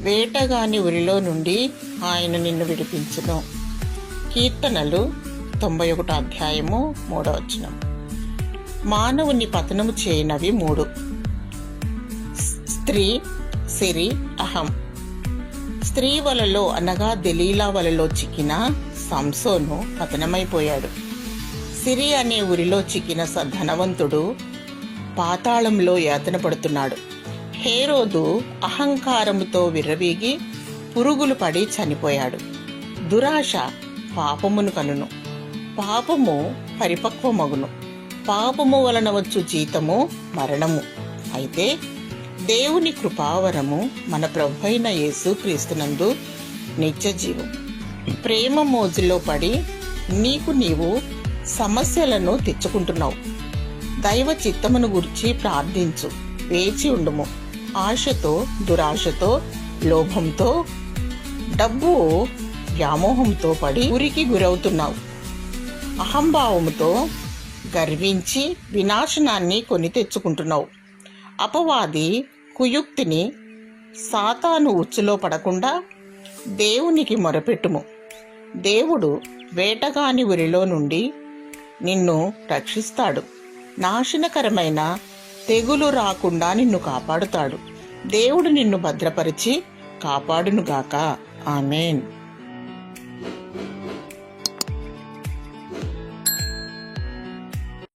వేటగాని ఉరిలో నుండి ఆయన నిన్ను విడిపించును. కీర్తనలు 91 అధ్యాయము 3వ వచనం. మానవుని పతనము చేయనవి 3: స్త్రీ, సిరి, అహం. స్త్రీ వలలో అనగా దెలీలా వలలో చిక్కిన సంసోను పతనమైపోయాడు. సిరి అనే ఉరిలో చిక్కిన ధనవంతుడు పాతాళంలో యాతన పడుతున్నాడు. హేరోదు అహంకారముతో విర్రవీగి పురుగులు పడి చనిపోయాడు. దురాశ పాపమును కనును, పాపము పరిపక్వమగును. పాపము వలన వచ్చు జీతము మరణము. అయితే దేవుని కృపావరము మన ప్రభువైన యేసు క్రీస్తునందు నిత్య జీవం. ప్రేమ మోజులో పడి నీవు సమస్యలను తెచ్చుకుంటున్నావు. దైవ చిత్తమును గురించి ప్రార్థించు, వేచి ఉండుము. ఆశతో, దురాశతో, లోభంతో, డబ్బు వ్యామోహంతో పడి ఉరికి గురవుతున్నావు. అహంభావముతో గర్వించి వినాశనాన్ని కొని తెచ్చుకుంటున్నావు. అపవాది కుయుక్తిని, సాతాను ఉచ్చులో పడకుండా దేవునికి మొరపెట్టుము. దేవుడు వేటగాని ఉరిలో నుండి నిన్ను రక్షిస్తాడు. నాశనకరమైన తెగులు రాకుండా నిన్ను కాపాడుతాడు. దేవుడు నిన్ను భద్రపరిచి కాపాడునుగాక. ఆమేన్.